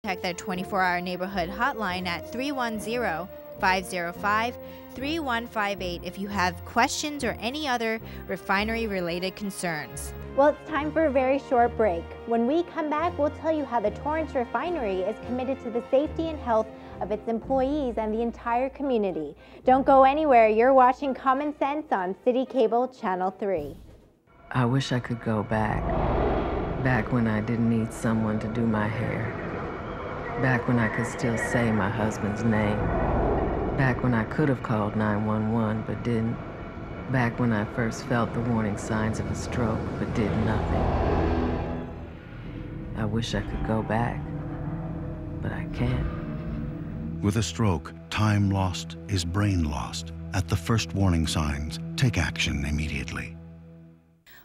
contact their 24-hour neighborhood hotline at 310-505-3158 if you have questions or any other refinery-related concerns. Well, it's time for a very short break. When we come back, we'll tell you how the Torrance Refinery is committed to the safety and health of its employees and the entire community. Don't go anywhere. You're watching Common Sense on City Cable Channel 3. I wish I could go back. Back when I didn't need someone to do my hair. Back when I could still say my husband's name. Back when I could have called 911 but didn't. Back when I first felt the warning signs of a stroke but did nothing. I wish I could go back, but I can't. With a stroke, time lost is brain lost. At the first warning signs, take action immediately.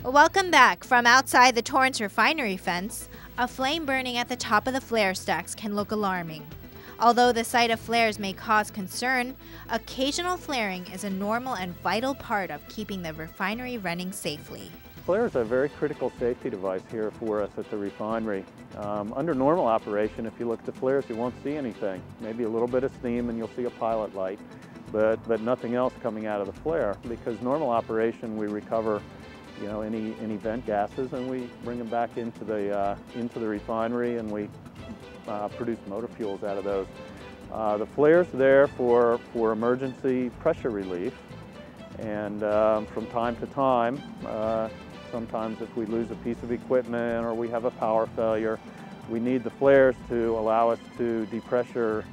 Welcome back. From outside the Torrance Refinery fence, a flame burning at the top of the flare stacks can look alarming. Although the sight of flares may cause concern, occasional flaring is a normal and vital part of keeping the refinery running safely. Flares are a very critical safety device here for us at the refinery. Under normal operation, if you look at the flares, you won't see anything. Maybe a little bit of steam and you'll see a pilot light, but nothing else coming out of the flare. Because normal operation, we recover any vent gases and we bring them back into the refinery, and we produce motor fuels out of those. The flare's there for emergency pressure relief, and from time to time, sometimes if we lose a piece of equipment or we have a power failure, we need the flares to allow us to depressure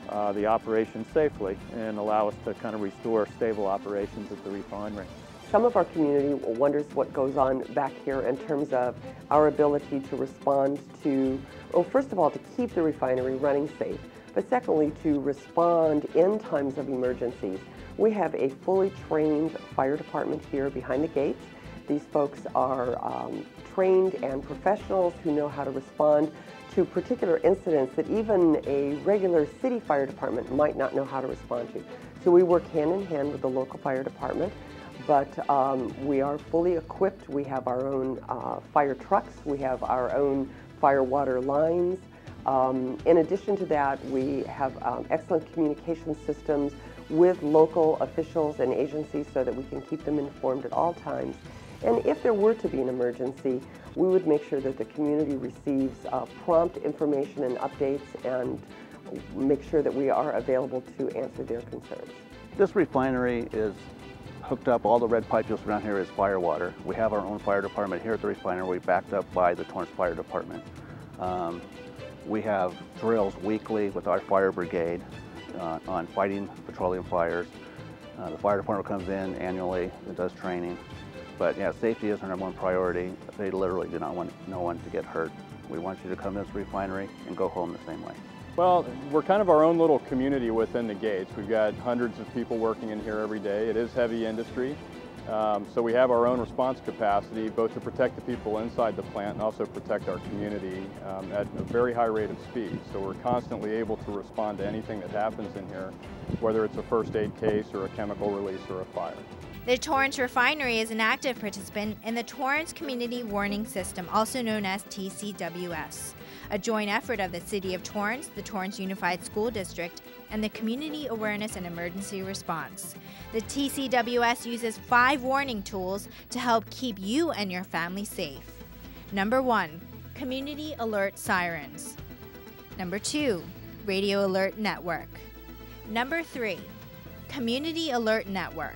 the operation safely and allow us to kind of restore stable operations at the refinery. Some of our community wonders what goes on back here in terms of our ability to respond to, well, first of all, to keep the refinery running safe, but secondly, to respond in times of emergencies. We have a fully trained fire department here behind the gates. These folks are trained and professionals who know how to respond to particular incidents that even a regular city fire department might not know how to respond to. So we work hand in hand with the local fire department. But we are fully equipped. We have our own fire trucks. We have our own fire water lines. In addition to that, we have excellent communication systems with local officials and agencies so that we can keep them informed at all times. And if there were to be an emergency, we would make sure that the community receives prompt information and updates, and make sure that we are available to answer their concerns. This refinery is hooked up. All the red pipe just around here is fire water. We have our own fire department here at the refinery. We're backed up by the Torrance Fire Department. We have drills weekly with our fire brigade on fighting petroleum fires. The fire department comes in annually and does training. But yeah, safety is our #1 priority. They literally do not want no one to get hurt. We want you to come to this refinery and go home the same way. Well, we're kind of our own little community within the gates. We've got hundreds of people working in here every day. It is heavy industry, so we have our own response capacity, both to protect the people inside the plant and also protect our community at a very high rate of speed. So we're constantly able to respond to anything that happens in here, whether it's a first aid case or a chemical release or a fire. The Torrance Refinery is an active participant in the Torrance Community Warning System, also known as TCWS, a joint effort of the City of Torrance, the Torrance Unified School District, and the Community Awareness and Emergency Response. The TCWS uses 5 warning tools to help keep you and your family safe. Number 1, Community Alert Sirens. Number 2, Radio Alert Network. Number 3, Community Alert Network.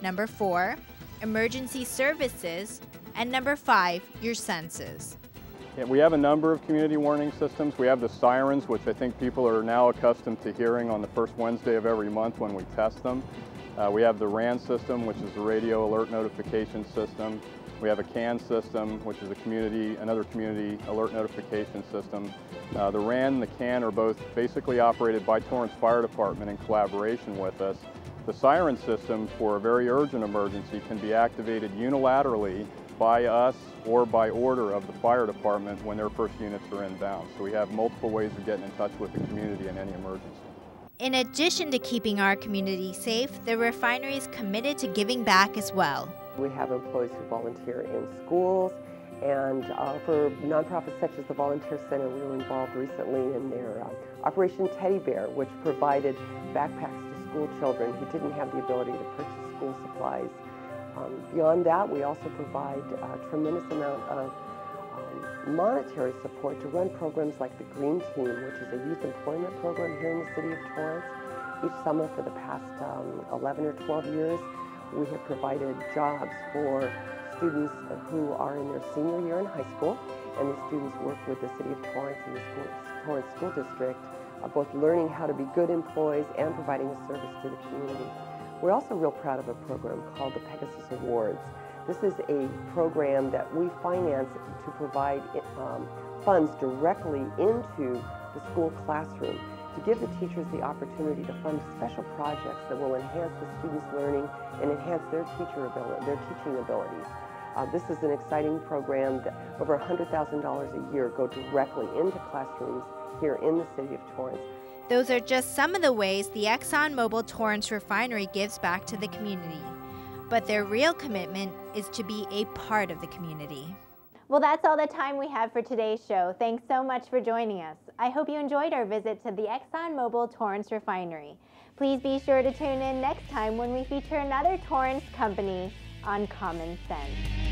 Number 4, Emergency Services. And number 5, your senses. Yeah, we have a number of community warning systems. We have the sirens, which I think people are now accustomed to hearing on the first Wednesday of every month when we test them. We have the RAN system, which is the radio alert notification system. We have a CAN system, which is another community alert notification system. The RAN and the CAN are both basically operated by Torrance Fire Department in collaboration with us. The siren system for a very urgent emergency can be activated unilaterally by us or by order of the fire department when their first units are inbound. So we have multiple ways of getting in touch with the community in any emergency. In addition to keeping our community safe, the refinery is committed to giving back as well. We have employees who volunteer in schools And for nonprofits such as the Volunteer Center, we were involved recently in their Operation Teddy Bear, which provided backpacks to school children who didn't have the ability to purchase school supplies. Beyond that, we also provide a tremendous amount of monetary support to run programs like the Green Team, which is a youth employment program here in the city of Torrance. Each summer for the past 11 or 12 years, we have provided jobs for students who are in their senior year in high school, and these students work with the City of Torrance and the Torrance School District, both learning how to be good employees and providing a service to the community. We're also real proud of a program called the Pegasus Awards. This is a program that we finance to provide funds directly into the school classroom to give the teachers the opportunity to fund special projects that will enhance the students' learning and enhance their teaching abilities. This is an exciting program that over $100,000 a year go directly into classrooms here in the city of Torrance. Those are just some of the ways the Exxon Mobil Torrance Refinery gives back to the community. But their real commitment is to be a part of the community. Well, that's all the time we have for today's show. Thanks so much for joining us. I hope you enjoyed our visit to the Exxon Mobil Torrance Refinery. Please be sure to tune in next time when we feature another Torrance company on Common Sense.